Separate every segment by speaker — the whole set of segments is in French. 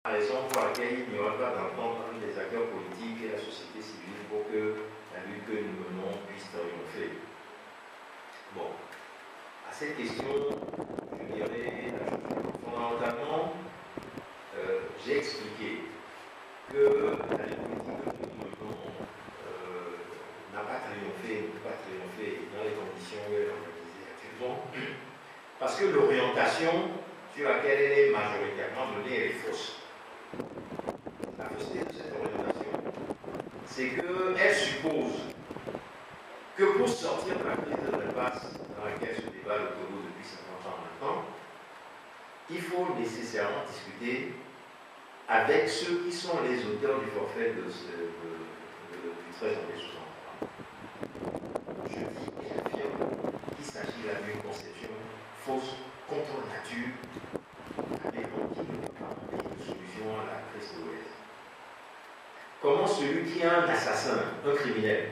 Speaker 1: la raison pour laquelle il n'y aura pas d'entente entre les acteurs politiques et la société civile pour que la lutte que nous menons puisse triompher. Bon, à cette question, je dirais fondamentalement, j'ai expliqué que la lutte politique que nous menons n'a pas triomphé, ne peut pas triompher dans les conditions où elle est organisée actuellement, parce que l'orientation sur laquelle elle est majoritairement menée, elle est fausse. La fausseté de cette orientation, c'est qu'elle suppose que pour sortir de la crise de l'impasse dans laquelle se débat le Togo depuis 50 ans maintenant, il faut nécessairement discuter avec ceux qui sont les auteurs du forfait du 13 janvier 63. Je dis et j'affirme qu'il s'agit là d'une conception fausse, contre nature, aberrante, qui ne peut pas donner de solution à la crise togolaise. Comment celui qui est un assassin, un criminel,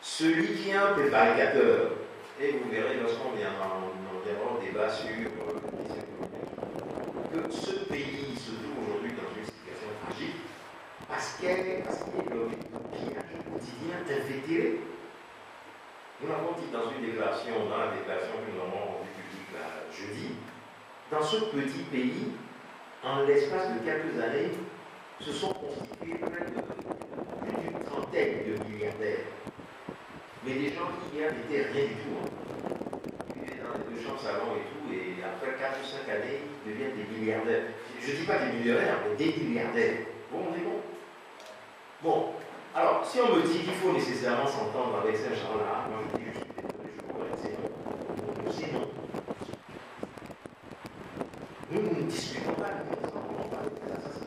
Speaker 1: celui qui est un prévaricateur, et vous verrez lorsqu'on viendra au débat sur les questions que ce pays se trouve aujourd'hui dans une situation tragique parce qu'il est l'objet de pillage quotidien invétéré. Nous l'avons dit dans une déclaration, dans la déclaration que nous avons rendue publique là, jeudi, dans ce petit pays, en l'espace de quelques années, se sont constitués plus d'une trentaine de milliardaires. Mais des gens qui hier n'étaient rien du tout. Ils vivaient dans les 2 chambres, salons et tout, et après 4 ou 5 années, ils deviennent des milliardaires. Je ne dis pas des millionnaires, mais des milliardaires. Bon, on est bon. Bon, alors, si on me dit qu'il faut nécessairement s'entendre avec ces gens-là, moi je dis juste, je pourrais dire non. C'est non. Nous ne discutons pas, nous ne s'entendons pas avec les assassins.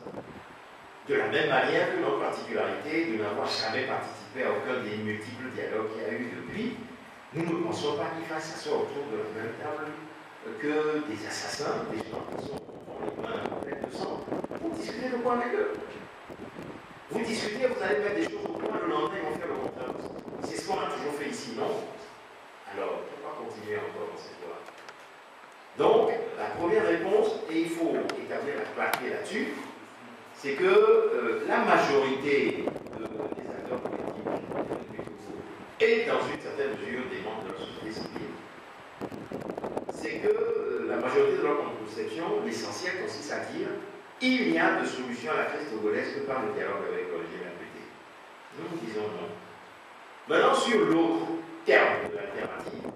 Speaker 1: De la même manière que notre particularité de n'avoir jamais participé à aucun des multiples dialogues qu'il y a eu depuis, nous ne pensons pas qu'il faille s'asseoir autour de la même table que des assassins, des gens qui sont les mains pleines de sang. Vous discutez de quoi avec eux? Vous discutez, vous allez mettre des choses au point, le lendemain, ils vont faire le contraire. C'est ce qu'on a toujours fait ici, non? Alors, pourquoi continuer encore dans cette voie? Donc, la première réponse, et il faut établir la clarté là-dessus, c'est que la majorité des acteurs politiques et dans une certaine mesure des membres de la société civile, c'est que la majorité de leur conception, l'essentiel consiste à dire il y a de solution à la crise togolaise que par le dialogue avec le régime imputé. Nous disons non. Maintenant, sur l'autre terme de l'alternative,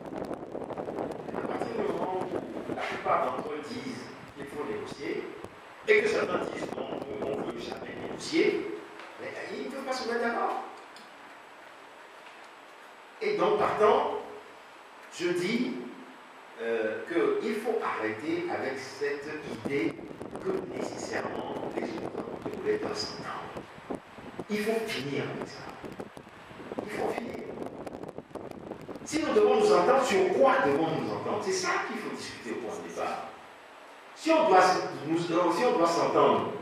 Speaker 1: à partir du moment où la plupart d'entre eux disent qu'il faut négocier, et que certains disent non, on ne veut jamais négocier, mais ils ne peuvent pas se mettre d'accord. Et donc, partant, je dis qu'il faut arrêter avec cette idée que nécessairement les autres togolais doivent s'entendre. Il faut finir avec ça. Il faut finir. Si nous devons nous entendre, sur quoi devons-nous nous entendre? C'est ça qu'il faut discuter au point de départ. Si on doit s'entendre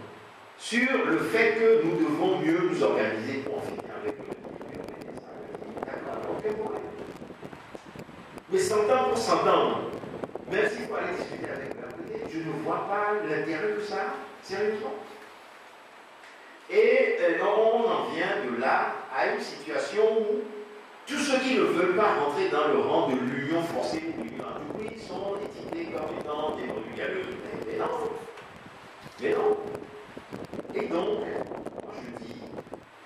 Speaker 1: sur le fait que nous devons mieux nous organiser pour en finir avec le d'accord, aucun problème. Mais s'entendre pour s'entendre, même s'il faut aller discuter avec la côté, je ne vois pas l'intérêt de ça, sérieusement. Et on en vient de là à une situation où tous ceux qui ne veulent pas rentrer dans le rang de l'union forcée pour l'union à tout prix sont étiquetés comme étant des relugaleux. Mais non. Mais non. Et donc, moi je dis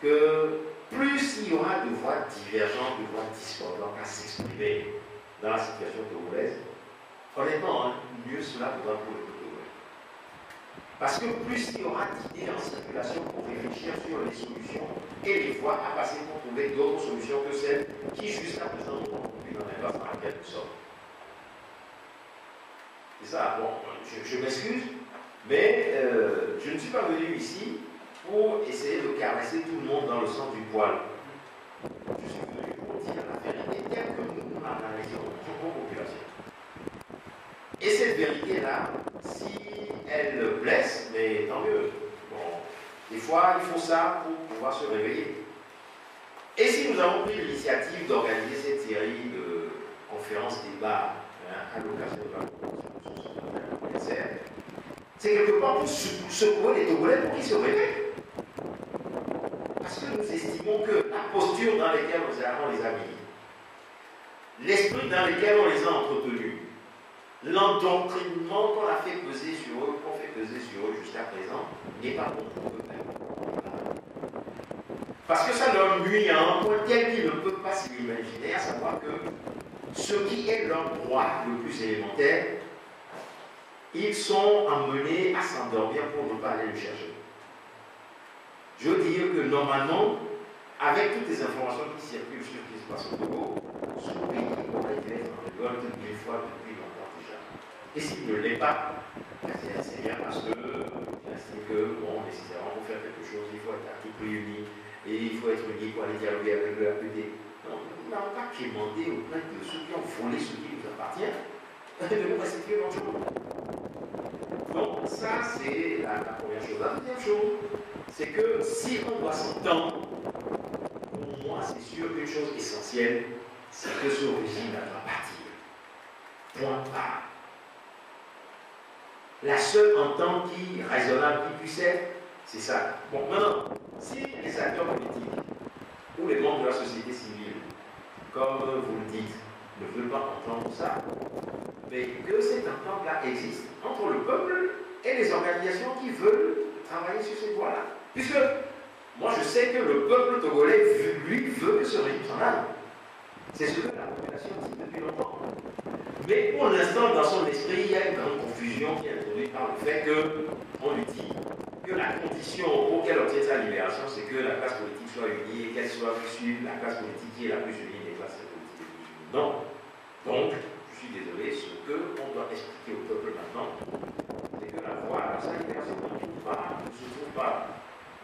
Speaker 1: que plus il y aura de voix divergentes, de voix discordantes à s'exprimer dans la situation togolaise, honnêtement, mieux cela vaudra pour le Togolais. Parce que plus il y aura d'idées en circulation pour réfléchir sur les solutions et les voies à passer pour trouver d'autres solutions que celles qui jusqu'à présent nous ont conduit dans l'impasse dans laquelle nous sommes. C'est ça, bon, je m'excuse, mais je ne suis pas venu ici pour essayer de caresser tout le monde dans le sens du poil. Je suis venu pour dire la vérité telle que nous l'analysons dans notre population. Et cette vérité-là, si elle blesse, mais tant mieux. Bon, des fois, il faut ça pour pouvoir se réveiller. Et si nous avons pris l'initiative d'organiser cette série de conférences, débats, à l'occasion de la Convention, C'est quelque part pour secouer les Togolais pour qu'ils se réveillent. Parce que nous estimons que la posture dans laquelle on les a mis, l'esprit dans lequel on les a entretenus, l'endoctrinement qu'on a fait peser sur eux, qu'on fait peser sur eux jusqu'à présent, n'est pas bon pour eux-mêmes. Parce que ça leur nuit à un point tel qu'ils ne peuvent pas s'imaginer, à savoir que ce qui est leur droit le plus élémentaire, ils sont amenés à s'endormir pour ne pas aller le chercher. Je veux dire que normalement, avec toutes les informations qui circulent sur ce qui se passe au Togo, ce pays aurait dû être en révolte une fois depuis longtemps déjà. Et s'il ne l'est pas, c'est bien parce que j'estime que, bon, nécessairement, pour faire quelque chose, il faut être à tout prix uni, et il faut être uni pour aller dialoguer avec le APD. Non, nous n'avons pas quémandé auprès de ceux qui ont volé ce qui nous appartient de nous restituer notre chose. Donc, ça, c'est la première chose. La deuxième chose, c'est que si on doit s'entendre, pour moi, c'est sûr qu'une chose essentielle, c'est que ce régime doit partir. Point barre. La seule entente qui raisonnable qui puisse être, c'est ça. Bon, maintenant, si les acteurs politiques ou les membres de la société civile, comme vous le dites, ne veulent pas entendre ça, mais que cette entente-là existe entre le peuple et les organisations qui veulent travailler sur cette voie-là. Puisque moi je sais que le peuple togolais, lui, veut que ce régime s'en aille. C'est ce que la population dit depuis longtemps. Mais pour l'instant, dans son esprit, il y a une grande confusion qui est introduite par le fait qu'on lui dit que la condition pour qu'elle obtienne sa libération, c'est que la classe politique soit unie et qu'elle soit suivre la classe politique qui est la plus unie des classes politiques les plus unies. Non. Donc, je suis désolé, ce qu'on doit expliquer au peuple maintenant, c'est que la voie à sa libération ne se trouve pas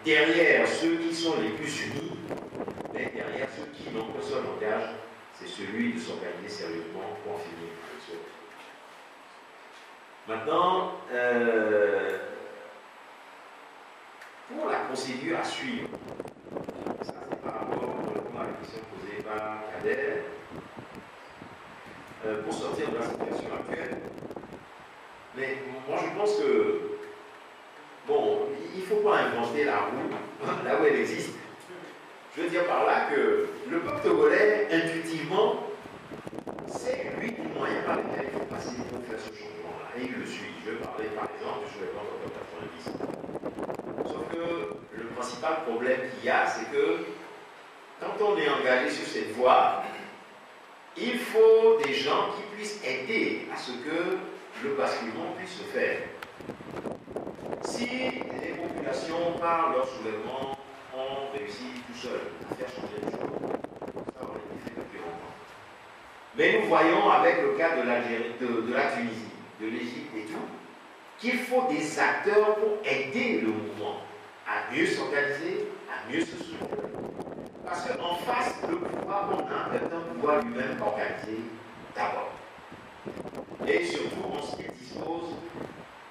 Speaker 1: derrière ceux qui sont les plus unis, mais derrière ceux qui n'ont qu'un seul langage, c'est celui de s'organiser sérieusement pour en finir avec ça. Maintenant, pour la procédure à suivre, ça c'est par rapport à la question posée par Kader, pour sortir de la situation actuelle. Mais moi je pense que, bon, il ne faut pas inventer la roue là où elle existe. Je veux dire par là que le peuple togolais, intuitivement, c'est lui le moyen par lequel il faut passer pour faire ce changement-là. Et il le suit. Je vais parler par exemple sur les banques en 90. Sauf que le principal problème qu'il y a, c'est que quand on est engagé sur cette voie, il faut des gens qui puissent aider à ce que le basculement puisse se faire. Si les populations, par leur soulèvement, ont réussi tout seuls à faire changer les choses, ça aurait été fait depuis longtemps. Mais nous voyons avec le cas de l'Algérie, de la Tunisie, de l'Égypte et tout, qu'il faut des acteurs pour aider le mouvement à mieux s'organiser, à mieux se soutenir. Parce qu'en face, le pouvoir, on a un pouvoir lui-même organisé d'abord. Et surtout, on s'y dispose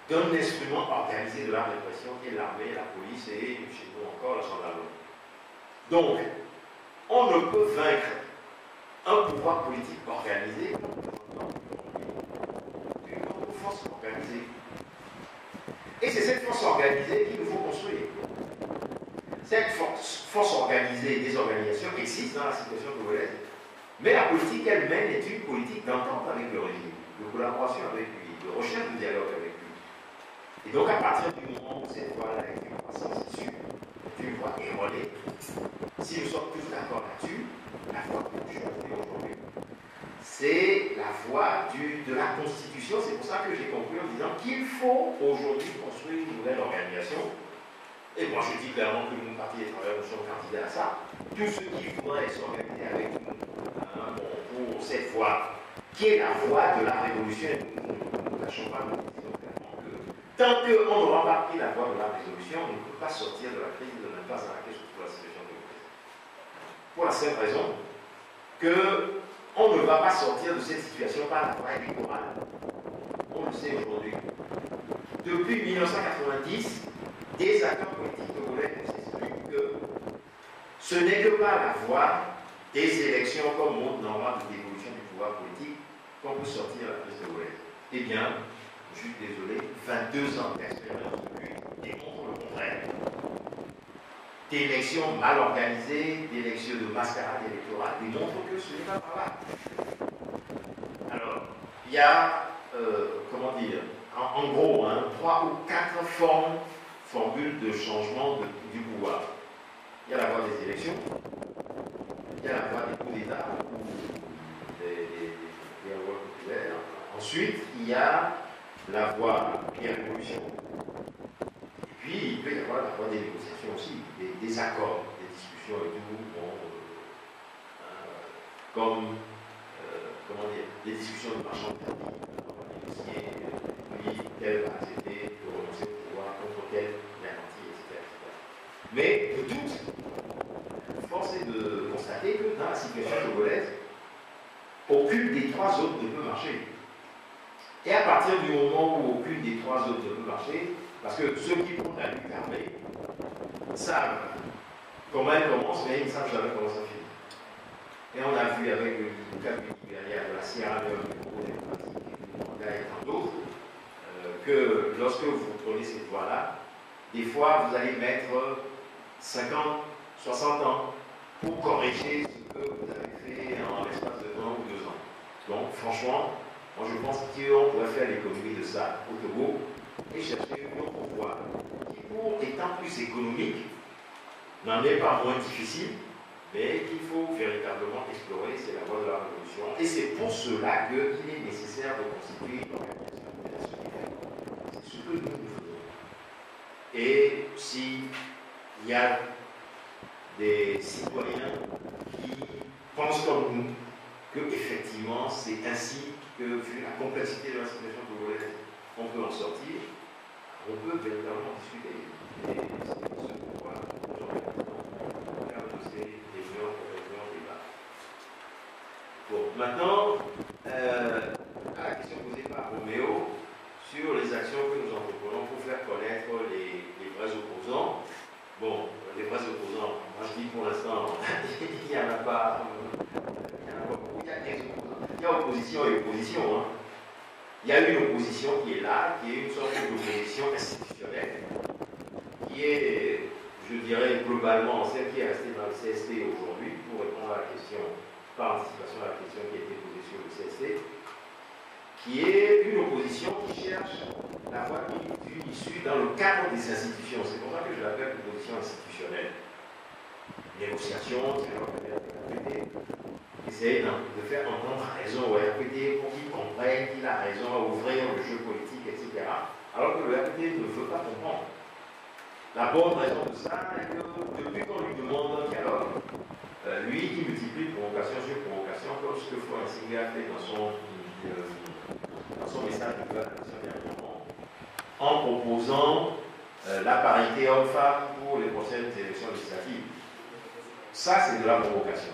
Speaker 1: d'un instrument organisé de la répression qui est l'armée, la police et, chez nous encore, la gendarmerie. Donc, on ne peut vaincre un pouvoir politique organisé qu'une force organisée. Et c'est cette force organisée qu'il nous faut construire. Cette force organisée des organisations existe dans la situation togolaise, mais la politique elle mène est une politique d'entente avec le régime, de collaboration avec lui, de recherche de dialogue avec lui. Et donc à partir du moment où cette voie-là est une croissance issue, est une voie erronée, si nous sommes tous d'accord là-dessus, la voie que je choisis aujourd'hui, c'est la voie de la Constitution. C'est pour ça que j'ai conclu en disant qu'il faut aujourd'hui construire une nouvelle organisation. Et moi je dis clairement que nous, Parti des travailleurs, nous sommes candidats à ça. Tous ceux qui voudraient s'organiser avec nous pour cette voie, qui est la voie de la révolution, nous ne cachons pas, nous disons clairement que tant qu'on n'aura pas pris la voie de la résolution, on ne peut pas sortir de la crise de l'impasse dans laquelle se trouve la situation de crise. Pour la simple raison qu'on ne va pas sortir de cette situation par la voie électorale. On le sait aujourd'hui. Depuis 1990, des acteurs politiques togolais nous expliquent que ce n'est que par la voie des élections comme mode normal de dévolution du pouvoir politique qu'on peut sortir de la crise togolaise. Eh bien, nous je suis désolé, 22 ans d'expérience depuis démontrent le contraire. D'élections mal organisées, d'élections de mascarade électorale démontrent que ce n'est pas par là. Alors, il y a, comment dire, en gros, 3 ou 4 formules de changement du pouvoir. Il y a la voie des élections, il y a la voie des coups d'État, des lois populaires. Ensuite, il y a la voie des révolutions. Et puis, il peut y avoir la voie des négociations aussi, des accords, des discussions et tout, comme, comment dire, des discussions de marchand de tapis, on va négocier, puis tel va accepter de renoncer au pouvoir, contre quelle garantie, etc. Mais de toute, force est de constater que dans la situation togolaise, aucune des 3 autres ne peut marcher. Et à partir du moment où aucune des 3 autres ne peut marcher, parce que ceux qui font la lutte armée savent comment elle commence, mais ils ne savent jamais comment ça finit. Et on a vu avec le cas du Libéria, de la Sierra Leone, du Congo démocratique, du Rwanda et tant d'autres, que lorsque vous prenez cette voie-là, des fois vous allez mettre 50, 60 ans pour corriger ce que vous avez fait en l'espace de 1 ou 2 ans. Donc franchement, moi je pense qu'on pourrait faire l'économie de ça au Togo et chercher une autre voie qui, pour étant plus économique, n'en est pas moins difficile, mais qu'il faut véritablement explorer, c'est la voie de la révolution. Et c'est pour cela qu'il est nécessaire de constituer une organisation internationale. C'est ce que nous faisons. Et s'il y a des citoyens qui pensent comme nous que effectivement c'est ainsi que, vu la complexité de la situation togolaise, on peut en sortir, on peut véritablement discuter. Et c'est ce pourquoi j'en ai adopté des débats. Bon, maintenant, à la question posée par Roméo sur les actions que nous entreprenons pour faire connaître les vrais opposants. Bon, les vrais opposants, moi je dis pour l'instant, il n'y en a pas beaucoup, il y a des opposants. Il y a opposition et opposition. Il y a une opposition qui est là, qui est une sorte d'opposition institutionnelle, qui est, je dirais, globalement celle qui est restée dans le CST aujourd'hui, pour répondre à la question, par anticipation à la question qui a été posée sur le CST, qui est une opposition qui cherche la voie d'une issue dans le cadre des institutions. C'est pour ça que je l'appelle opposition institutionnelle. Négociation, dialogue avec la RPT, essayer de faire entendre raison au RPT pour qu'il comprenne qu'il a raison à ouvrir le jeu politique, etc. Alors que le RPT ne veut pas comprendre. La bonne raison de ça est que depuis qu'on lui demande un dialogue, lui, il multiplie provocation sur provocation, comme ce que Florent Nsinga a fait dans son message de présentation dernièrement, en proposant la parité homme-femme pour les prochaines élections législatives. Ça, c'est de la provocation.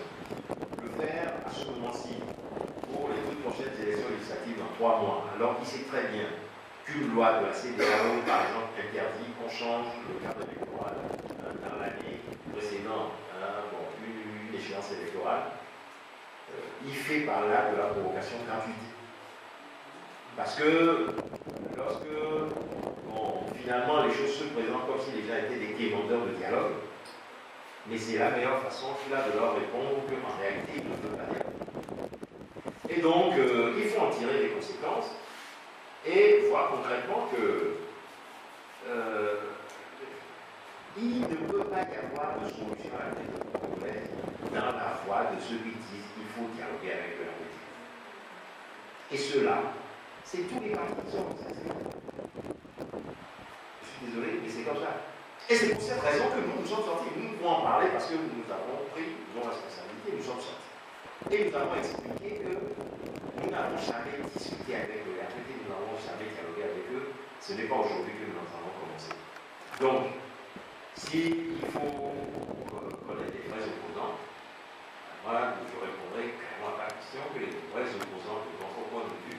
Speaker 1: Le faire à ce moment-ci, pour les toutes prochaines élections législatives dans 3 mois, alors qu'il sait très bien qu'une loi de la CEDEAO, par exemple, interdit qu'on change le cadre électoral dans l'année précédente, une échéance électorale, il fait par là de la provocation gratuite. Parce que lorsque, finalement, les choses se présentent comme si les gens étaient des quémandeurs de dialogue, mais c'est la meilleure façon qu'il a de leur répondre qu'en réalité, il ne veut pas dire. Et donc, il faut en tirer les conséquences et voir concrètement que il ne peut pas y avoir de solution à la crise dans la voie de ceux qui disent qu'il faut dialoguer avec la politique. Et cela, c'est tous les partis qui sont comme ça. Je suis désolé, mais c'est comme ça. Et c'est pour cette raison que nous sommes sortis. Nous pouvons en parler parce que nous avons pris nos responsabilités, nous sommes sortis. Et nous avons expliqué que nous n'avons jamais discuté avec le RPT, nous n'avons jamais dialogué avec eux. Ce n'est pas aujourd'hui que nous avons commencé. Donc, s'il faut connaître les vrais opposants, voilà, je répondrai carrément à la question que les vrais opposants, de notre point de vue,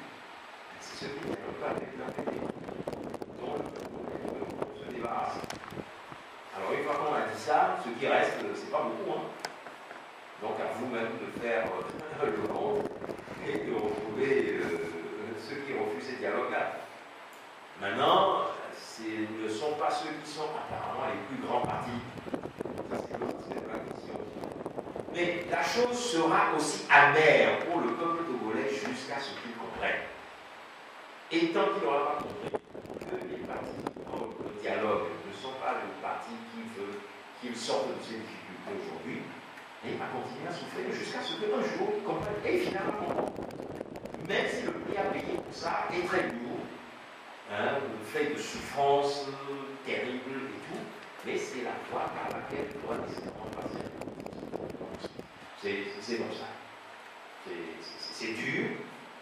Speaker 1: c'est ceux qui ne peuvent pas avec la RPT. Donc, on se débarrasse. Alors, une fois qu'on a dit ça, ce qui reste, c'est pas beaucoup. Donc, à vous-même de faire le compte et de retrouver ceux qui refusent ces dialogues-là. Maintenant, ce ne sont pas ceux qui sont apparemment les plus grands partis. Ça, c'est l'autre aspect de la question. Mais la chose sera aussi amère pour le peuple togolais jusqu'à ce qu'il comprenne. Et tant qu'il n'aura pas compris que les partis dans le dialogue ne sont pas les partis qui veulent qu'ils sortent de ces difficultés aujourd'hui, il va continuer à souffrir jusqu'à ce qu'un jour il comprenne. Et finalement, même si le prix à payer pour ça est très lourd, hein, fait de souffrances terribles et tout, mais c'est la voie par laquelle il doit nécessairement passer. C'est comme ça. C'est dur,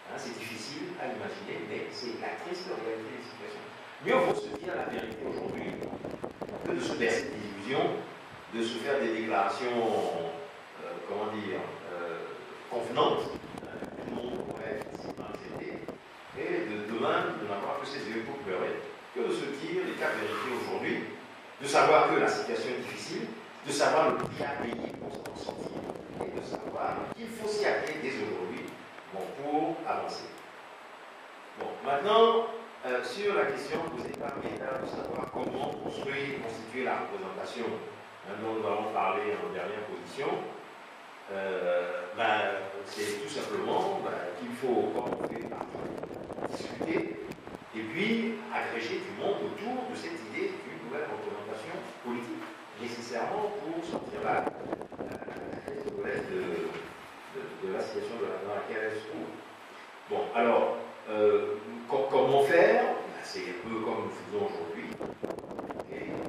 Speaker 1: hein, c'est difficile à imaginer, mais c'est la triste réalité des situations. Mieux vaut se dire la vérité aujourd'hui que de se faire cette illusion, de se faire des déclarations, comment dire, convenantes, tout le monde pourrait facilement accepter, et de demain de n'avoir que ses yeux pour pleurer, que de se dire les cas vérifiés aujourd'hui, de savoir que la situation est difficile, de savoir le prix à payer pour s'en sortir, et de savoir qu'il faut s'y atteler dès aujourd'hui pour avancer. Bon, maintenant, sur la question posée par Médard de savoir comment construire, constituer la représentation dont nous avons parlé en dernière position, c'est tout simplement qu'il faut, comme on fait discuter et puis agréger du monde autour de cette idée d'une nouvelle représentation politique, nécessairement pour sortir la crise togolaise de la situation dans laquelle elle se trouve. Bon, alors, comment faire? C'est un peu comme nous faisons aujourd'hui,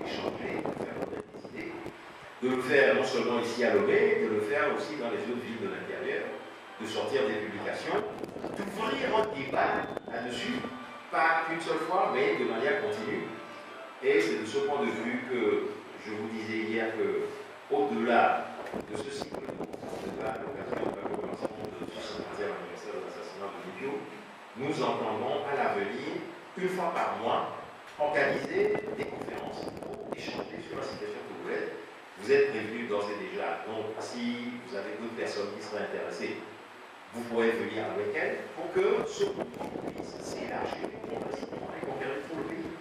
Speaker 1: échanger, faire connaître des idées, de le faire non seulement ici à Lomé, de le faire aussi dans les autres villes de l'intérieur, de sortir des publications, d'ouvrir un débat là-dessus, pas qu'une seule fois, mais de manière continue. Et c'est de ce point de vue que je vous disais hier que, au-delà de ce cycle de la l'occasion de la commémoration de ce 50e anniversaire de l'assassinat de Libio, nous entendons à l'avenir, une fois par mois, organiser des conférences pour échanger sur la situation togolaise. Vous êtes prévenus d'ores et déjà, donc si vous avez d'autres personnes qui seraient intéressées, vous pourrez venir avec elles pour que ce mouvement puisse s'élargir progressivement et conquérir tout le pays.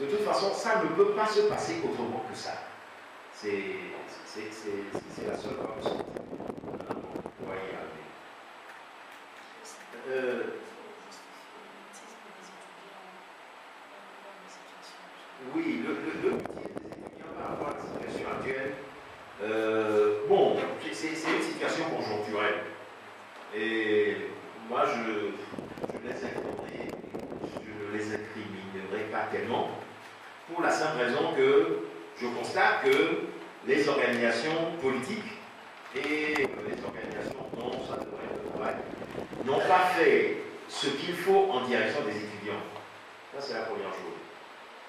Speaker 1: De toute façon, ça ne peut pas se passer autrement que ça. C'est la seule voie de sortie. On va y arriver. Oui, le métier des étudiants par rapport à la situation actuelle, bon, c'est une situation conjoncturelle. Et moi, je les incriminerai pas tellement, pour la simple raison que je constate que les organisations politiques et les organisations dont ça devrait être travail n'ont pas fait ce qu'il faut en direction des étudiants. Ça, c'est la première chose.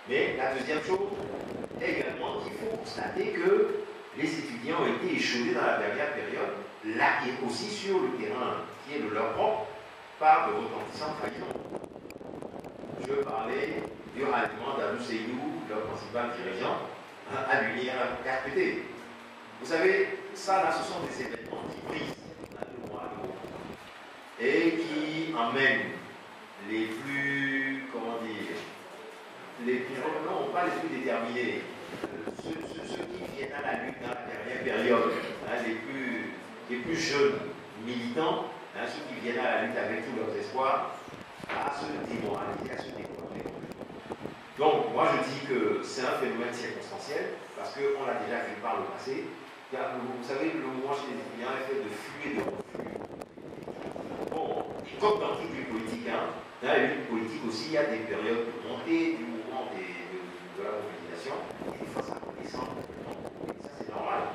Speaker 1: Mais la deuxième chose, également, il faut constater que les étudiants ont été échaudés dans la dernière période, là et aussi sur le terrain qui est de leur propre, par de retentissantes trahisons. Je parlais du ralliement d'Abou Seydou, leur principal dirigeant, à l'unir RPT. Vous savez, ça là, ce sont des événements qui brisent le mois et qui emmènent les plus, comment dire, les plus, non, pas les plus déterminés, ceux qui viennent à la lutte dans la dernière période, hein, les plus jeunes militants, hein, ceux qui viennent à la lutte avec tous leurs espoirs, à se démoraliser, à se décourager. Donc, moi je dis que c'est un phénomène circonstanciel, parce qu'on l'a déjà vu par le passé. Vous savez, le mouvement chez les étudiants est fait de flux et de reflux. Bon, comme dans toute lutte politique, hein, dans la lutte politique aussi, il y a des périodes de montée du mouvement de la mobilisation, et des fois ça redescend. Et ça c'est normal.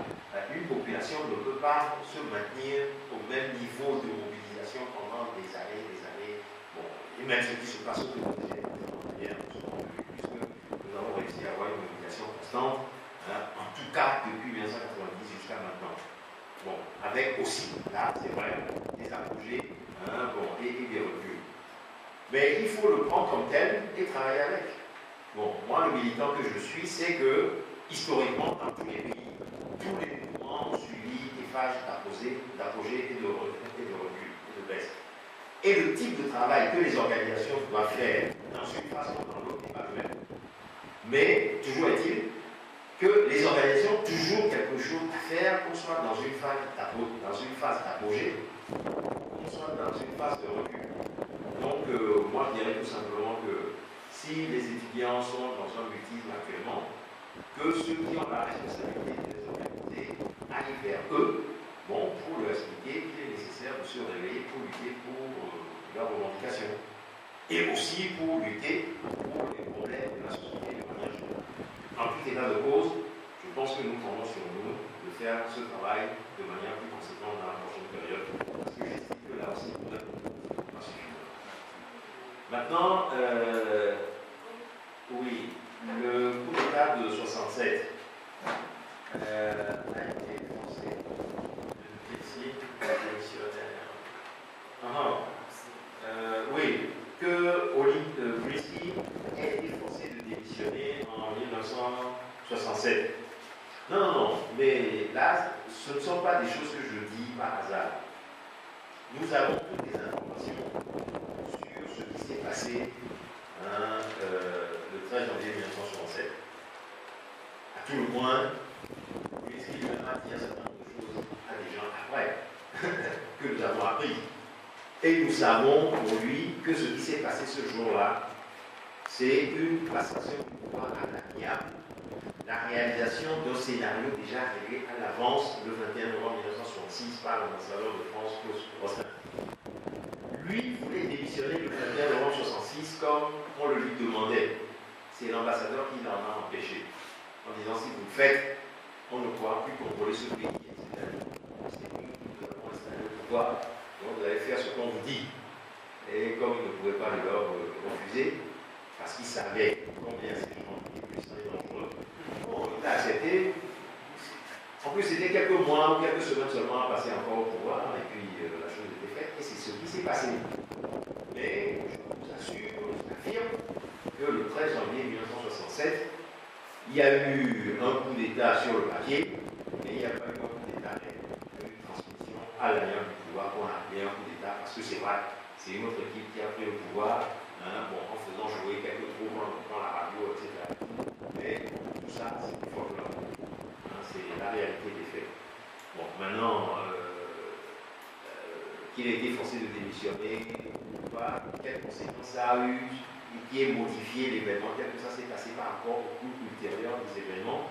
Speaker 1: Une population ne peut pas se maintenir au même niveau de mobilisation pendant des années, des années. Bon, et même ce qui se passe au côté puisque nous avons réussi à avoir une mobilisation constante, hein, en tout cas depuis 1990 jusqu'à maintenant. Bon, avec aussi, là c'est vrai, des apogées, hein, bon, et des reculs. Mais il faut le prendre comme tel et travailler avec. Bon, moi le militant que je suis, c'est que, historiquement, dans tous les pays, tous les mouvements ont suivi des phases d'apogée et de recul, et de baisse. Et le type de travail que les organisations doivent faire dans une phase comme dans l'autre n'est pas le même. Mais toujours est-il que les organisations ont toujours quelque chose à faire, qu'on soit dans une phase d'apogée, qu'on soit dans une phase de recul. Donc, moi, je dirais tout simplement que si les étudiants sont dans un mutisme actuellement, que ceux qui ont la responsabilité de les organiser aillent vers eux, bon, pour leur expliquer qu'il est nécessaire de se réveiller pour lutter pour leurs revendications. Et aussi pour lutter pour les problèmes de la société de manière générale. En tout état de cause, je pense que nous tendons sur nous de faire ce travail de manière plus conséquente dans la prochaine période, parce que j'estime que là aussi, nous n'avons pas suffisamment. Maintenant, oui, le coup d'État de 67 a été forcé de oui, que Olivier a été forcé de démissionner en 1967. Non, mais là, ce ne sont pas des choses que je dis par hasard. Nous avons toutes les informations sur ce qui s'est passé le 13 janvier 1967. À tout le moins, puisqu'il viendra dire un certain nombre de choses à des gens après que nous avons appris. Et nous savons pour lui que ce qui s'est passé ce jour-là, c'est une passation du pouvoir à l'amiable, la réalisation d'un scénario déjà réglé à l'avance le 21 novembre 1966 par l'ambassadeur de France, Claude Rostin. Lui voulait démissionner le 21 novembre 1966 comme on le lui demandait. C'est l'ambassadeur qui l'en a empêché, en disant si vous le faites, on ne pourra plus contrôler ce pays, etc. C'est nous avons installé le pouvoir. Donc vous allez faire ce qu'on vous dit. Et comme il ne pouvait pas leur refuser, parce qu'il savait combien ces gens étaient puissants et dangereux, bon, il a accepté. En plus, c'était quelques mois ou quelques semaines seulement à passer encore au pouvoir, et puis la chose était faite, et c'est ce qui s'est passé. Mais je vous assure, je vous affirme, que le 13 janvier 1967, il y a eu un coup d'État sur le papier, mais il n'y a pas eu un coup d'État réel. Il y a eu une transmission à l'alliance du pouvoir qu'on a appelé un coup d'État, parce que c'est vrai, c'est une autre équipe qui a pris le pouvoir, bon, en faisant jouer quelques groupes, en coupant la radio, etc. Mais tout ça, c'est du folklore. C'est la réalité des faits. Bon, maintenant, qu'il ait été forcé de démissionner, ou pas, quelles conséquences ça a eu, qui est modifié l'événement, tel que ça s'est passé par rapport au cours ultérieur des événements,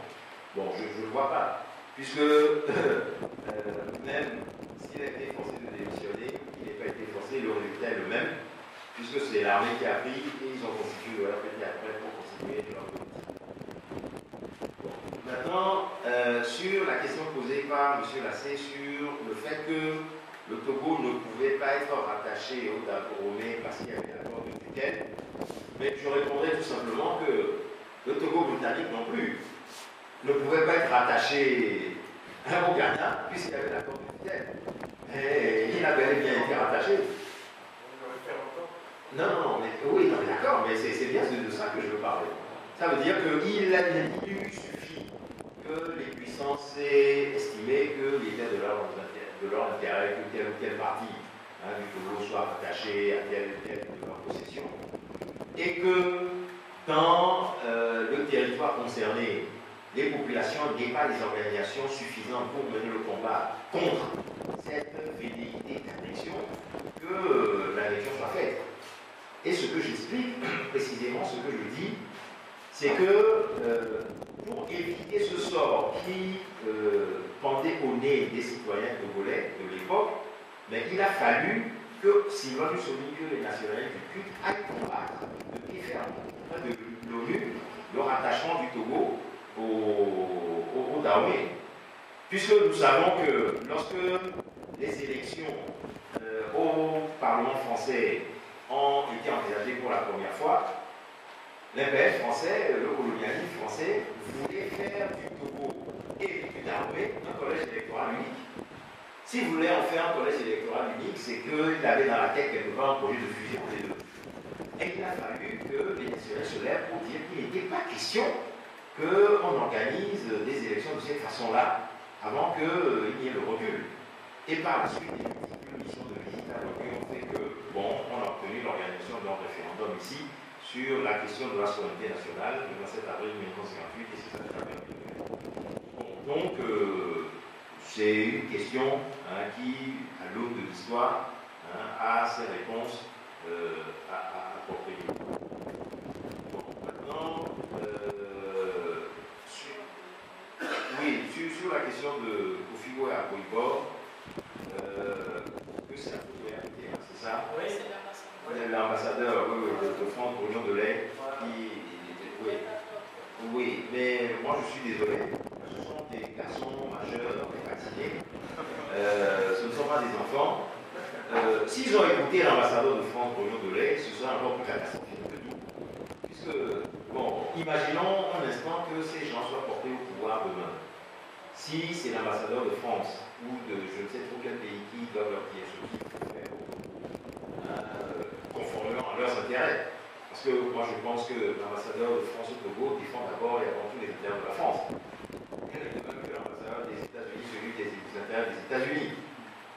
Speaker 1: bon, je ne le vois pas. Puisque même s'il a été forcé de démissionner, il n'a pas été forcé, le résultat est le même, puisque c'est l'armée qui a pris et ils ont constitué le RPT après pour constituer leur politique. Bon. Maintenant, sur la question posée par M. Lassé sur le fait que le Togo ne pouvait pas être rattaché au Dahomey parce qu'il y avait l'accord de tutelle, mais je répondrai tout simplement que le Togo britannique non plus ne pouvait pas être rattaché au Ghana puisqu'il y avait l'accord de tutelle. Et il avait bien été rattaché. Non, mais oui, non, mais d'accord, mais c'est bien de ça que je veux parler. Ça veut dire qu'il lui suffit que les puissances aient estimé qu'il était de leur intérêt que telle ou telle partie du Togo soit rattachée à telle ou telle de leur possession, et que dans le territoire concerné, les populations n'aient pas les organisations suffisantes pour mener le combat contre cette velléité d'annexion, que l'annexion soit faite. Et ce que j'explique, précisément ce que je dis, c'est que pour éviter ce sort qui pendait au nez des citoyens togolais de l'époque, mais il a fallu que Sylvain Mussolini, que les nationalistes du culte aillent combattre de pied ferme auprès de l'ONU le rattachement du Togo au Dahomey. Puisque nous savons que lorsque les élections au Parlement français ont été envisagées pour la première fois, l'impérialisme français, le colonialisme français, voulait faire du Togo et du Dahomey un collège électoral unique. S'il voulait en faire un collège électoral unique, c'est qu'il avait dans la tête quelque part un projet de fusion des deux. Et il a fallu que les nationalistes se lèvent pour dire qu'il n'était pas question qu'on organise des élections de cette façon-là avant qu'il n'y ait le recul. Et par la suite, les multiples missions de visite à l'ONU ont fait que, bon, on a obtenu l'organisation d'un référendum ici sur la question de la souveraineté nationale le 27 avril 1958 et c'est ça qui a permis de faire. Bon, donc, c'est une question qui, à l'aune de l'histoire, a ses réponses appropriées. Bon, maintenant, sur la question de Kofiwo et Akoibor, que c'est un peu de réalité, c'est ça?
Speaker 2: Oui, c'est l'ambassadeur.
Speaker 1: L'ambassadeur de France pour l'Union de l'Air, oui, mais moi je suis désolé, ce sont des garçons majeurs, fatigués, ce ne sont pas des enfants. S'ils ont écouté l'ambassadeur de France pour l'Union de l'Air, ce serait encore plus catastrophique que tout. Puisque, bon, imaginons un instant que ces gens soient portés au pouvoir demain. Si c'est l'ambassadeur de France ou de je ne sais trop quel pays qui doivent leur dire ce qu'il faut faire conformément à leurs intérêts. Parce que moi je pense que l'ambassadeur de France au Togo défend d'abord et avant tout les intérêts de la France. Et de même que l'ambassadeur des États-Unis, celui des intérêts des États-Unis.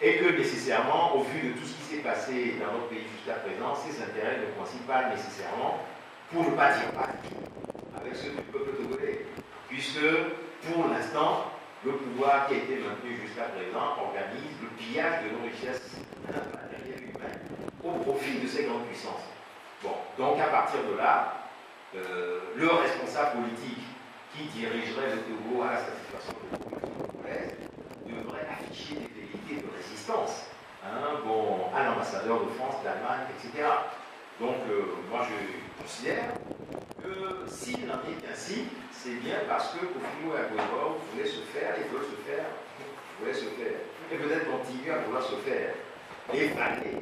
Speaker 1: Et que nécessairement, au vu de tout ce qui s'est passé dans notre pays jusqu'à présent, ces intérêts ne coïncident pas nécessairement, pour ne pas dire pas, avec ceux du peuple togolais. Puisque, pour l'instant, le pouvoir qui a été maintenu jusqu'à présent organise le pillage de nos richesses matérielles et humaines au profit de ces grandes puissances. Bon, donc à partir de là, le responsable politique qui dirigerait le Togo à la satisfaction de la population togolaise devrait afficher des velléités de résistance bon, à l'ambassadeur de France, d'Allemagne, etc. Donc moi je considère que s'il en est ainsi, c'est bien parce que Kofiwo et Akoibor voulaient se faire, et veulent se faire, et peut-être continuer à vouloir se faire, et parler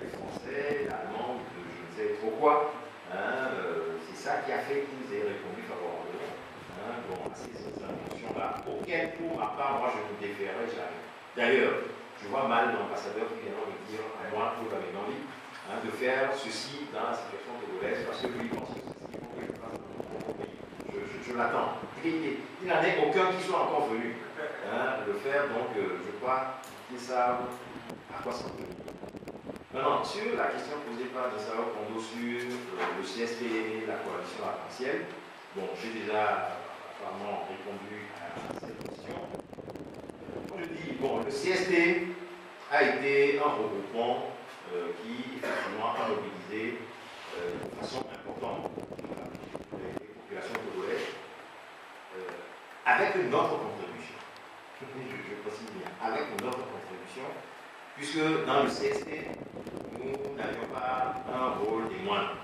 Speaker 1: les Français, l'Allemand, je ne sais trop quoi. C'est ça qui a fait qu'ils aient répondu favorablement bon, à ces intentions-là, auxquelles, pour ma part, moi je me déférerai jamais. D'ailleurs, je vois mal l'ambassadeur qui viendra me dire à moi, Claude Aménori, de faire ceci dans la situation togolaise, parce que lui pense que c'est ce qu'il faut que je fasse dans mon pays. Je l'attends. Il n'en est aucun qui soit encore venu le faire, donc je crois qu'ils savent à quoi s'en tenir. Maintenant, sur la question posée par Nessao Kondo sur le CSP, la coalition arc-en-ciel, bon, j'ai déjà apparemment répondu à cette question. Je dis, bon, le CSP a été un regroupement qui, effectivement, a mobilisé de façon importante les populations togolaises avec une autre contribution. Je précise bien, avec une autre contribution, puisque dans le CSP, nous n'avions pas un rôle des moindres,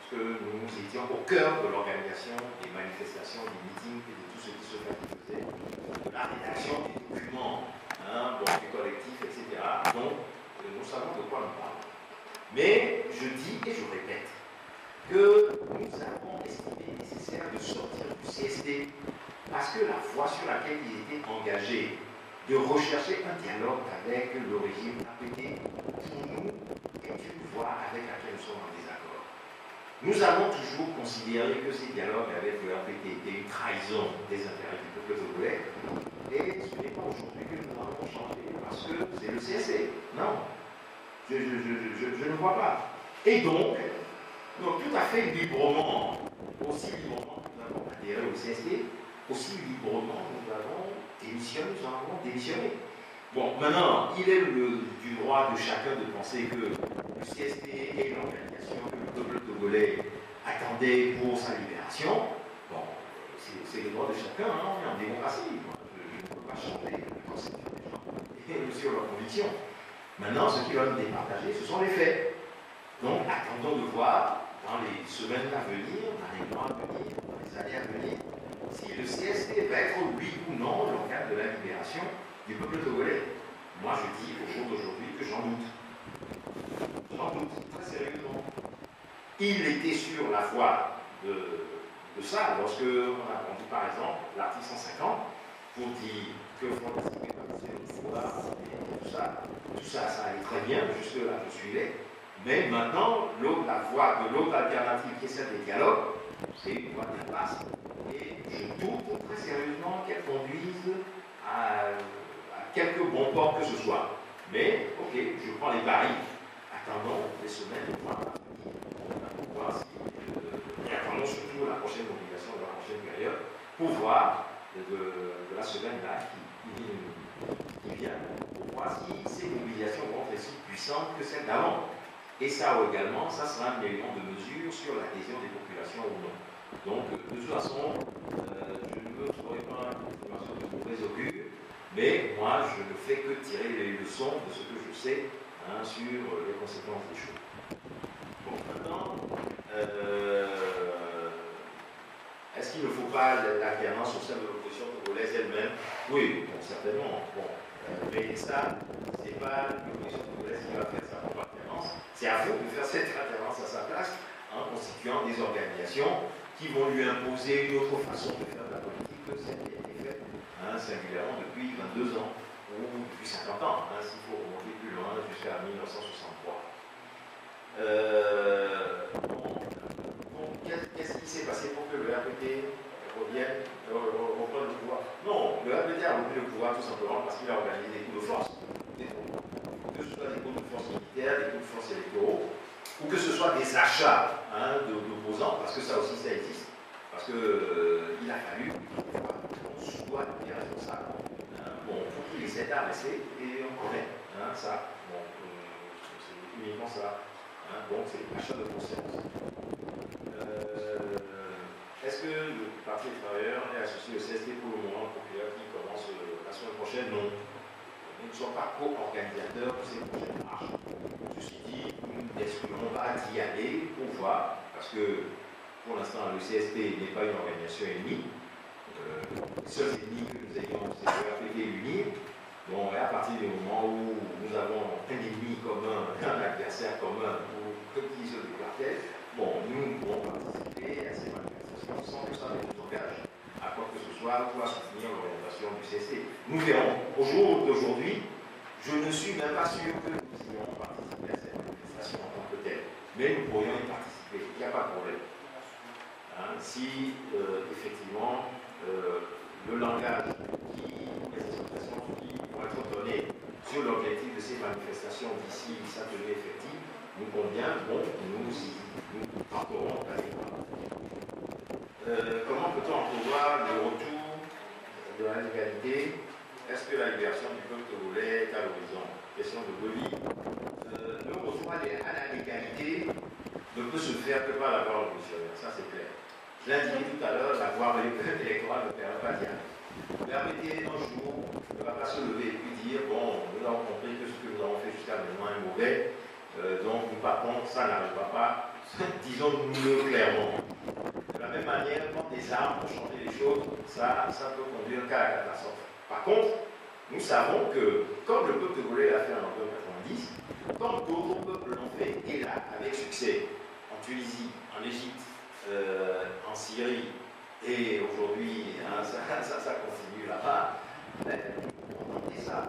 Speaker 1: puisque nous étions au cœur de l'organisation des manifestations, des meetings et de tout ce qui se faisait, de la rédaction des documents, bon, du collectif, etc. Donc, nous savons de quoi nous parlons. Mais je dis et je répète que nous avons estimé nécessaire de sortir du CSD parce que la voie sur laquelle ils étaient engagés, de rechercher un dialogue avec le régime APT, pour nous, est une voie avec laquelle nous sommes en désaccord. Nous avons toujours considéré que ces dialogues avec le APT étaient une trahison des intérêts du peuple togolais, et ce n'est pas aujourd'hui que nous allons changer, parce que c'est le CSC. Non, je ne vois pas. Et donc tout à fait librement, aussi librement que nous avons adhéré au CSD, aussi librement nous avons démissionné. Bon, maintenant, il est du droit de chacun de penser que le CSD est l'organisation que le peuple togolais attendait pour sa libération. Bon, c'est le droit de chacun, on est en démocratie. Je ne peux pas changer la conception des gens et sur leurs convictions. Maintenant, ce qui va nous départager, ce sont les faits. Donc, attendons de voir dans les semaines à venir, dans les mois à venir, dans les années à venir, si le CSD va être, oui ou non, l'organe de la libération du peuple togolais. Moi, je dis au jour d'aujourd'hui que j'en doute. J'en doute, très sérieusement. Il était sur la voie de ça, lorsque on a rendu, par exemple, l'article 150, pour dire que Front National participe au pouvoir, tout ça, ça allait très bien, jusque-là, je suivais. Mais maintenant, la voie de l'autre alternative, qui est celle des dialogues, c'est une voie d'impasse. Et je doute très sérieusement qu'elle conduise à quelque bon port que ce soit. Mais, ok, je prends les paris. Attendons les semaines, les mois à venir. voir de la semaine-là qui vient, pour voir si ces mobilisations vont être aussi puissantes que celles d'avant. Et ça également, ça sera un élément de mesure sur l'adhésion des populations ou non. Donc, de toute façon, je ne me ferai pas une information de mauvais augure, mais moi, je ne fais que tirer les leçons de ce que je sais sur les conséquences des choses. Bon, maintenant, est-ce qu'il ne faut pas l'alternance au sein de l'opposition congolaise elle-même? Oui, bon, certainement. Bon, mais ça, ce n'est pas l'opposition congolaise qui va faire sa propre alternance. C'est à vous de faire cette alternance à sa place en constituant des organisations qui vont lui imposer une autre façon de faire de la politique que celle qui a été faite singulièrement depuis 22 ans ou depuis 50 ans, s'il faut remonter plus loin jusqu'à 1963. Qu'est-ce qui s'est passé pour que le RPT reprenne le pouvoir? Non, le RPT a repris le pouvoir tout simplement parce qu'il a organisé des coups de force. Que ce soit des coups de force militaires, des coups de force électoraux, ou que ce soit des achats d'opposants, parce que ça aussi ça existe. Parce qu'il a fallu qu'on soit des responsables pour qu'il essaie d'arrêter, et on connaît ça. Bon, c'est uniquement ça. Donc c'est l'achat de conscience. Est-ce que le Parti des travailleurs est associé au CST pour le moment populaire qui commence la semaine prochaine? Non. Nous ne sommes pas co-organisateurs de ces prochaines marches. Ceci dit, nous n'excluons pas d'y aller pour voir, parce que pour l'instant, le CST n'est pas une organisation ennemie. Les seuls ennemis que nous ayons, c'est le RPT uni. Bon, et à partir du moment où nous avons un ennemi commun, un adversaire commun, ou qui se déclare, bon, nous pouvons participer à ces manifestations sans que ça ne nous engage à quoi que ce soit ou à soutenir l'orientation du CST. Nous verrons. Au jour d'aujourd'hui, je ne suis même pas sûr que nous ayons participé à cette manifestation en tant que telle. Mais nous pourrions y participer. Il n'y a pas de problème. Si effectivement le langage les explications qui vont être données sur l'objectif de ces manifestations d'ici sa tenue effective nous convient, bon, nous tenterons d'aller voir. Comment peut-on entrevoir le retour de la légalité? Est-ce que la libération du peuple togolais est à l'horizon? Question de Bolivie. Le retour à la légalité ne peut se faire que par la voie révolutionnaire, ça c'est clair. Je l'ai dit tout à l'heure, la voie électorale ne permet pas d'y aller. Le RPT, un jour, ne va pas se lever et puis dire bon, nous avons compris que ce que nous avons fait jusqu'à maintenant est mauvais, donc nous partons, ça n'arrivera pas. Disons-nous-le clairement. De la même manière, quand des armes pour changer les choses, ça peut conduire qu'à la catastrophe. Par contre, nous savons que, comme le peuple togolais l'a fait en 1990, comme d'autres peuples l'ont fait, et là, avec succès, en Tunisie, en Égypte, en Syrie, et aujourd'hui, ça continue là-bas, on tente ça.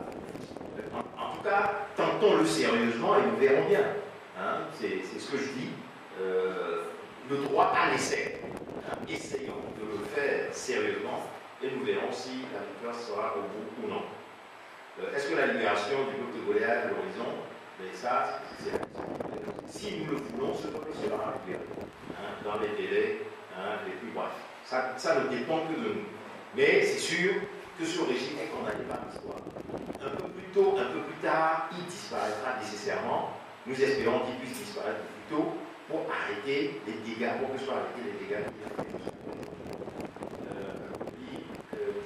Speaker 1: En tout cas, tentons-le sérieusement et nous verrons bien. C'est ce que je dis. Le droit à l'essai. Essayons de le faire sérieusement et nous verrons si la victoire sera au bout ou non. Est-ce que la libération du peuple togolais est à l'horizon? Mais ça, c'est la question. Si nous le voulons, ce peuple sera libéré dans les délais les plus brefs. Ça ne dépend que de nous. Mais c'est sûr que ce régime est condamné par l'histoire. Un peu plus tôt, un peu plus tard, il disparaîtra nécessairement. Nous espérons qu'il puisse disparaître plus tôt pour arrêter les dégâts, pour que soient arrêtés les dégâts qu'il a fait.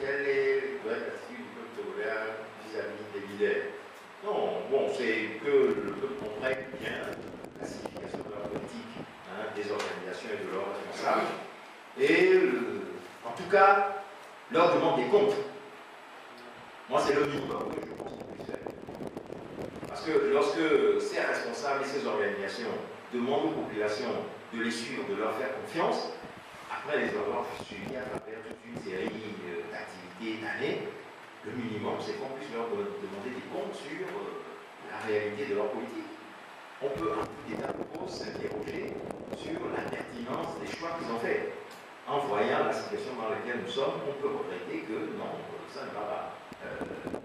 Speaker 1: Quelle est l'attitude du peuple togolais vis-à-vis des leaders? Non, bon, c'est que le peuple comprenne bien la signification de leur politique, des organisations et de leurs responsables, et en tout cas, leur demande des comptes. Moi, c'est le minimum que je pense qu'on puisse faire. Parce que lorsque ces responsables et ces organisations demandent aux populations de les suivre, de leur faire confiance, après les avoir suivis à travers toute une série d'activités, d'années, le minimum, c'est qu'on puisse leur demander des comptes sur la réalité de leur politique. On peut, en tout état de cause, s'interroger sur la pertinence des choix qu'ils ont faits. En voyant la situation dans laquelle nous sommes, on peut regretter que non, ça ne va pas.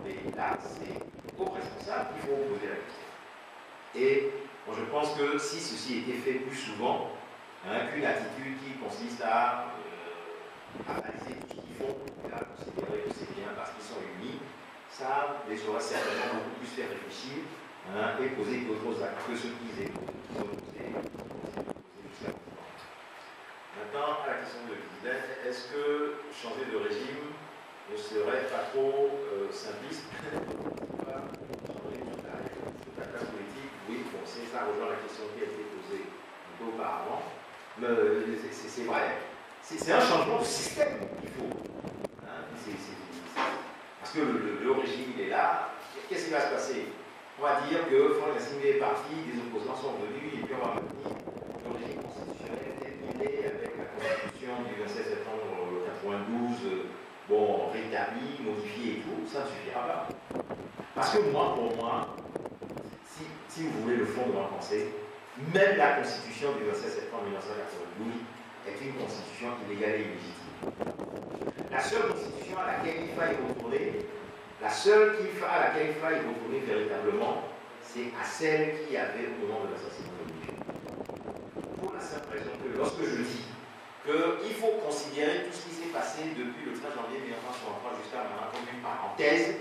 Speaker 1: Mais là, c'est aux responsables qu'il faut poser la question. Et bon, je pense que si ceci était fait plus souvent, qu'une attitude qui consiste à baliser tout ce qu'il ça les aura certainement beaucoup plus fait réfléchir et poser d'autres actes que ceux qu'ils ont posés jusqu'à maintenant. Maintenant, à la question de Guylaine, est-ce que changer de régime ne serait pas trop simpliste? Changer toute la classe politique, oui, bon, ça rejoint la question qui a été posée un peu auparavant. C'est vrai. C'est un changement de système qu'il faut. Parce que le régime, il est là. Qu'est-ce qui va se passer? On va dire que Franck Assimi est parti, des opposants sont venus, et puis on va maintenir le régime constitutionnel tel qu'il est, avec la constitution du 27 septembre 92, bon, rétablie, modifiée et tout. Ça ne suffira pas. Parce que moi, pour moi, si vous voulez le fond de ma pensée, même la constitution du 27 septembre 1992 est une constitution illégale et illégitime. La seule constitution à laquelle il faille retourner, véritablement, c'est à celle qui avait au moment de l'assassinat de Louis. Pour la simple raison que lorsque je dis qu'il faut considérer tout ce qui s'est passé depuis le 13 janvier 1963 jusqu'à maintenant comme une parenthèse,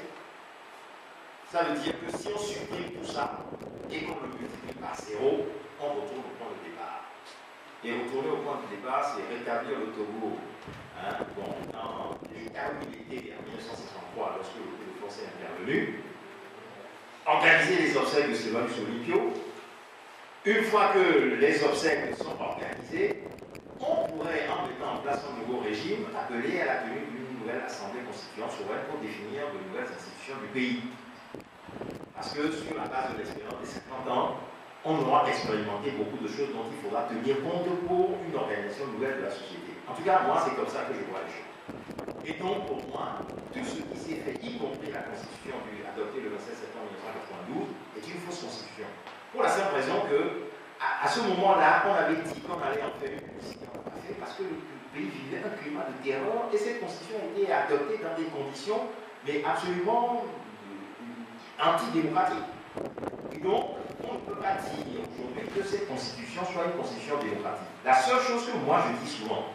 Speaker 1: ça veut dire que si on supprime tout ça et qu'on le multiplie par 0, on retourne au point de départ. Et retourner au point de départ, c'est rétablir le Togo dans l'état où il était en 1963 lorsque le coup de force est intervenu, organiser les obsèques de Sylvanus Olympio. Une fois que les obsèques sont organisées, on pourrait, en mettant en place un nouveau régime, appeler à la tenue d'une nouvelle assemblée constituante souveraine pour définir de nouvelles institutions du pays. Parce que sur la base de l'expérience des 50 ans, on aura expérimenté beaucoup de choses dont il faudra tenir compte pour une organisation nouvelle de la société. En tout cas, moi, c'est comme ça que je vois les choses. Et donc, pour moi, tout ce qui s'est fait, y compris la constitution adoptée le 27 septembre 1992, est une fausse constitution. Pour la simple raison que, à ce moment-là, on avait dit qu'on allait en faire une constitution. On l'a fait parce que le pays vivait un climat de terreur et cette constitution a été adoptée dans des conditions, mais absolument antidémocratiques. Et donc, on ne peut pas dire aujourd'hui que cette constitution soit une constitution démocratique. La seule chose que moi je dis souvent,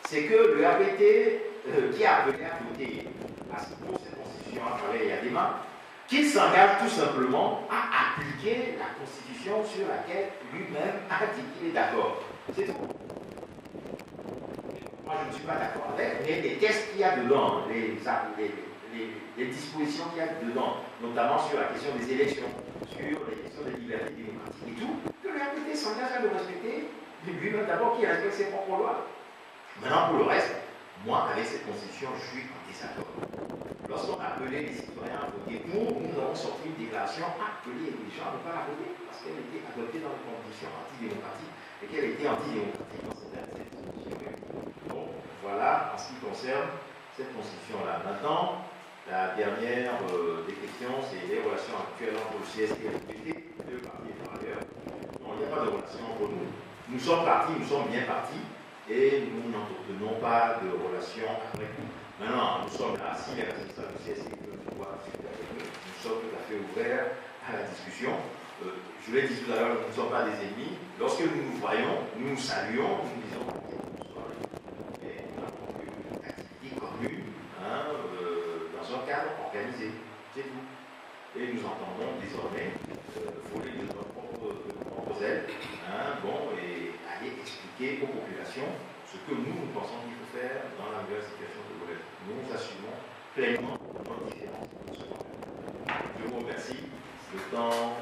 Speaker 1: c'est que le RPT, qui a appelé à voter pour cette constitution à travers Yadema, qu'il s'engage tout simplement à appliquer la constitution sur laquelle lui-même a dit qu'il est d'accord. C'est tout. Moi je ne suis pas d'accord avec, mais les textes qu'il y a dedans, les dispositions qu'il y a dedans, notamment sur la question des élections, sur les questions des libertés démocratiques et tout, que le RPT s'engage à le respecter, lui-même d'abord qui respecte ses propres lois. Maintenant, pour le reste, moi, avec cette constitution, je suis en désaccord. Lorsqu'on a appelé les citoyens à voter pour, nous avons sorti une déclaration appelée les gens à ne pas la voter parce qu'elle était adoptée dans des conditions antidémocratiques et qu'elle était antidémocratique dans cette constitution. Donc, voilà en ce qui concerne cette constitution-là. Maintenant, la dernière des questions, c'est les relations actuelles entre le CSP et le PT, deux partis par ailleurs. Non, il n'y a pas de relation entre nous. Nous sommes partis, nous sommes bien partis, et nous n'entretenons pas de relation après. Maintenant, nous sommes là, si les responsables du CSP veulent pouvoir discuter avec nous, nous sommes tout à fait ouverts à la discussion. Je l'ai dit tout à l'heure, nous ne sommes pas des ennemis. Lorsque nous nous voyons, nous nous saluons, nous disons que nous sommes et nous avons une activité commune, dans un cadre organisé. C'est tout. Et nous entendons désormais voler de nos propres ailes, et aller expliquer aux populations ce que nous pensons qu'il faut faire dans la nouvelle situation de Golène. Nous assumons pleinement notre différence. Je vous remercie. Le temps